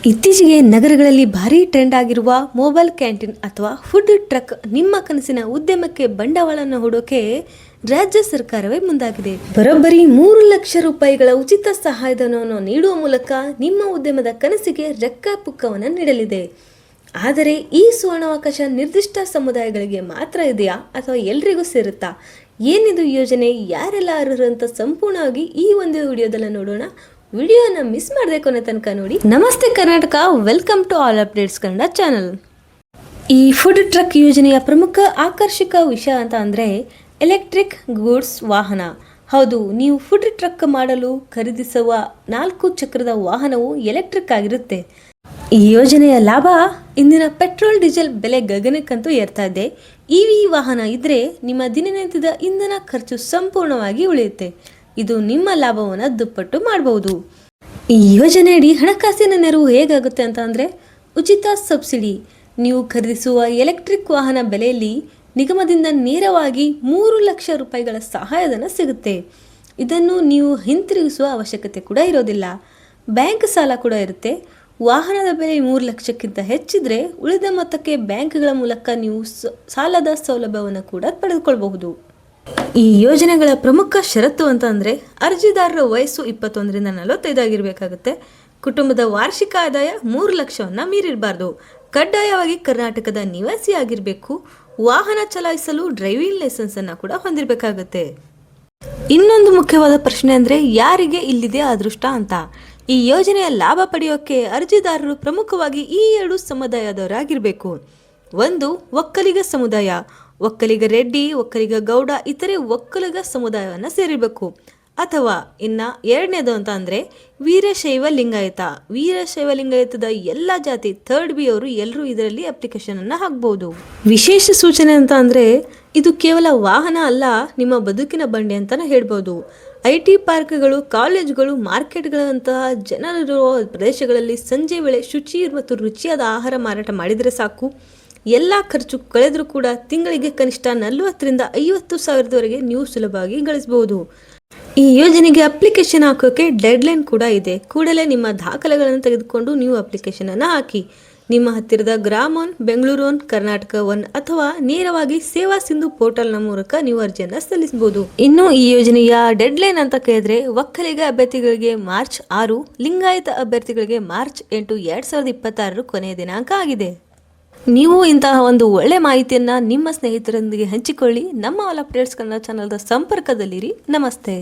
ಇತ್ತೀಚೆಗೆ ನಗರಗಳಲ್ಲಿ ಭಾರಿ ಟ್ರೆಂಡ್ ಆಗಿರುವ ಮೊಬೈಲ್ ಕ್ಯಾಂಟೀನ್ ಅಥವಾ ಫುಡ್ ಟ್ರಕ್ ನಿಮ್ಮ ಕನಸಿನ ಉದ್ಯಮಕ್ಕೆ ಬಂಡವಾಳವನ್ನು ಹೂಡೋಕೆ ರಾಜ್ಯ ಸರ್ಕಾರವೇ ಮುಂದಾಗಿದೆ. ಬರೋಬ್ಬರಿ 3 ಲಕ್ಷ ರೂಪಾಯಿಗಳ ಉಚಿತ ಸಹಾಯಧನವನ್ನು ನೀಡುವ ಮೂಲಕ ನಿಮ್ಮ ಉದ್ಯಮದ ಕನಸಿಗೆ ರೆಕ್ಕಾಪುಕ್ಕವನ್ನು ನೀಡಲಿದೆ. ಆದರೆ ಈ ಸುವರ್ಣಾವಕಾಶ ನಿರ್ದಿಷ್ಟ ಸಮುದಾಯಗಳಿಗೆ ಮಾತ್ರ ಇದೆಯಾ ಅಥವಾ ಎಲ್ರಿಗೂ ಸೇರುತ್ತಾ? ಏನಿದು ಯೋಜನೆ, ಯಾರೆಲ್ಲ ಅರ್ಹರು ಅಂತ ಸಂಪೂರ್ಣವಾಗಿ ಈ ಒಂದು ವಿಡಿಯೋದಲ್ಲಿ ನೋಡೋಣ. ವಿಡಿಯೋನ ಮಿಸ್ ಮಾಡದೆ ಕೊನೆ ತನಕ ನೋಡಿ. ನಮಸ್ತೆ Karnataka, welcome to all updates Kannada channel. ಈ ಫುಡ್ ಟ್ರಕ್ ಯೋಜನೆಯ ಪ್ರಮುಖ ಆಕರ್ಷಕ ವಿಷಯ ಅಂತ ಅಂದರೆ ಎಲೆಕ್ಟ್ರಿಕ್ ಗೂಡ್ಸ್ ವಾಹನ. ಹೌದು, ನೀವು ಫುಡ್ ಟ್ರಕ್ ಮಾಡಲು ಖರೀದಿಸುವ 4 ಚಕ್ರದ ವಾಹನವು ಎಲೆಕ್ಟ್ರಿಕ್ ಆಗಿರುತ್ತೆ. ಈ ಯೋಜನೆಯ ಲಾಭ ಇಂದಿನ ಪೆಟ್ರೋಲ್ ಡೀಸೆಲ್ ಬೆಲೆ ಗಗನಕ್ಕಂತೂ ಏರ್ತಾ ಇದೆ. ಇವಿ ವಾಹನ ಇದ್ರೆ ನಿಮ್ಮ ದಿನನಿತ್ಯದ ಇಂಧನ ಖರ್ಚು ಸಂಪೂರ್ಣವಾಗಿ ಉಳಿಯುತ್ತೆ. ಇದು ನಿಮ್ಮ ಲಾಭವನ್ನು ದುಪ್ಪಟ್ಟು ಮಾಡಬಹುದು. ಈ ಯೋಜನೆಯಡಿ ಹಣಕಾಸಿನ ನೆರವು ಹೇಗಾಗುತ್ತೆ ಅಂತ ಅಂದರೆ ಉಚಿತ ಸಬ್ಸಿಡಿ. ನೀವು ಖರೀದಿಸುವ ಎಲೆಕ್ಟ್ರಿಕ್ ವಾಹನ ಬೆಲೆಯಲ್ಲಿ ನಿಗಮದಿಂದ ನೇರವಾಗಿ 3 ಲಕ್ಷ ರೂಪಾಯಿಗಳ ಸಹಾಯಧನ ಸಿಗುತ್ತೆ. ಇದನ್ನು ನೀವು ಹಿಂತಿರುಗಿಸುವ ಅವಶ್ಯಕತೆ ಕೂಡ ಇರೋದಿಲ್ಲ. ಬ್ಯಾಂಕ್ ಸಾಲ ಕೂಡ ಇರುತ್ತೆ. ವಾಹನದ ಬೆಲೆ 3 ಲಕ್ಷಕ್ಕಿಂತ ಹೆಚ್ಚಿದ್ರೆ ಉಳಿದ ಮೊತ್ತಕ್ಕೆ ಬ್ಯಾಂಕ್ಗಳ ಮೂಲಕ ನೀವು ಸಾಲದ ಸೌಲಭ್ಯವನ್ನು ಕೂಡ ಪಡೆದುಕೊಳ್ಳಬಹುದು. ಈ ಯೋಜನೆಗಳ ಪ್ರಮುಖ ಷರತ್ತು ಅಂತ ಅಂದರೆ ಅರ್ಜಿದಾರರ ವಯಸ್ಸು 21ರಿಂದ 45 ಆಗಿರಬೇಕಾಗುತ್ತೆ. ಕುಟುಂಬದ ವಾರ್ಷಿಕ ಆದಾಯ 3 ಲಕ್ಷವನ್ನು ಮೀರಿರಬಾರ್ದು. ಕಡ್ಡಾಯವಾಗಿ ಕರ್ನಾಟಕದ ನಿವಾಸಿ ಆಗಿರಬೇಕು. ವಾಹನ ಚಲಾಯಿಸಲು ಡ್ರೈವಿಂಗ್ ಲೈಸೆನ್ಸ್ ಅನ್ನು ಕೂಡ ಹೊಂದಿರಬೇಕಾಗುತ್ತೆ. ಇನ್ನೊಂದು ಮುಖ್ಯವಾದ ಪ್ರಶ್ನೆ ಅಂದರೆ ಯಾರಿಗೆ ಇಲ್ಲಿದೆ ಅದೃಷ್ಟ ಅಂತ. ಈ ಯೋಜನೆಯ ಲಾಭ ಪಡೆಯೋಕೆ ಅರ್ಜಿದಾರರು ಪ್ರಮುಖವಾಗಿ ಈ 2 ಸಮುದಾಯದವರಾಗಿರಬೇಕು. ಒಂದು, ಒಕ್ಕಲಿಗ ಸಮುದಾಯ. ಒಕ್ಕಲಿಗ ರೆಡ್ಡಿ, ಒಕ್ಕಲಿಗ ಗೌಡ, ಇತರೆ ಒಕ್ಕಲಿಗ ಸಮುದಾಯವನ್ನು ಸೇರಿರಬೇಕು. ಅಥವಾ ಎರಡನೇದು ಅಂತ ಅಂದರೆ ವೀರಶೈವ ಲಿಂಗಾಯತ. ವೀರಶೈವ ಲಿಂಗಾಯತದ ಎಲ್ಲ ಜಾತಿ 3rd B ಅವರು ಎಲ್ಲರೂ ಇದರಲ್ಲಿ ಅಪ್ಲಿಕೇಶನನ್ನು ಹಾಕ್ಬೋದು. ವಿಶೇಷ ಸೂಚನೆ ಅಂತ ಅಂದರೆ ಇದು ಕೇವಲ ವಾಹನ ಅಲ್ಲ, ನಿಮ್ಮ ಬದುಕಿನ ಬಂಡಿ ಅಂತಲೇ ಹೇಳ್ಬೋದು. IT ಪಾರ್ಕ್ಗಳು, ಕಾಲೇಜುಗಳು, ಮಾರ್ಕೆಟ್ಗಳಂತಹ ಜನರಿರುವ ಪ್ರದೇಶಗಳಲ್ಲಿ ಸಂಜೆ ವೇಳೆ ಶುಚಿ ಮತ್ತು ರುಚಿಯಾದ ಆಹಾರ ಮಾರಾಟ ಮಾಡಿದರೆ ಸಾಕು. ಎಲ್ಲ ಖರ್ಚು ಕಳೆದರೂ ಕೂಡ ತಿಂಗಳಿಗೆ ಕನಿಷ್ಠ 40ರಿಂದ 50 ಸಾವಿರದವರೆಗೆ ನೀವು ಸುಲಭವಾಗಿ ಗಳಿಸಬಹುದು. ಈ ಯೋಜನೆಗೆ ಅಪ್ಲಿಕೇಶನ್ ಹಾಕೋಕೆ ಡೆಡ್ಲೈನ್ ಕೂಡ ಇದೆ. ಕೂಡಲೇ ನಿಮ್ಮ ದಾಖಲೆಗಳನ್ನು ತೆಗೆದುಕೊಂಡು ನೀವು ಅಪ್ಲಿಕೇಶನನ್ನು ಹಾಕಿ. ನಿಮ್ಮ ಹತ್ತಿರದ ಗ್ರಾಮ1, ಬೆಂಗಳೂರು1, ಕರ್ನಾಟಕ1 ಅಥವಾ ನೇರವಾಗಿ ಸೇವಾ ಸಿಂಧು ಪೋರ್ಟಲ್ನ ಮೂಲಕ ನೀವು ಅರ್ಜಿಯನ್ನು ಸಲ್ಲಿಸಬಹುದು. ಇನ್ನು ಈ ಯೋಜನೆಯ ಡೆಡ್ಲೈನ್ ಅಂತ ಕೇಳಿದ್ರೆ ಒಕ್ಕಲಿಗ ಅಭ್ಯರ್ಥಿಗಳಿಗೆ ಮಾರ್ಚ್ 6, ಲಿಂಗಾಯತ ಅಭ್ಯರ್ಥಿಗಳಿಗೆ ಮಾರ್ಚ್ 8, 2026 ಕೊನೆಯ ದಿನಾಂಕ ಆಗಿದೆ. ನೀವು ಇಂತಹ ಒಂದು ಒಳ್ಳೆ ಮಾಹಿತಿಯನ್ನು ನಿಮ್ಮ ಸ್ನೇಹಿತರೊಂದಿಗೆ ಹಂಚಿಕೊಳ್ಳಿ. ನಮ್ಮ ಆಲ್ ಅಪ್ಡೇಟ್ಸ್ ಕನ್ನಡ ಚಾನಲ್ದ ಸಂಪರ್ಕದಲ್ಲಿರಿ. ನಮಸ್ತೆ.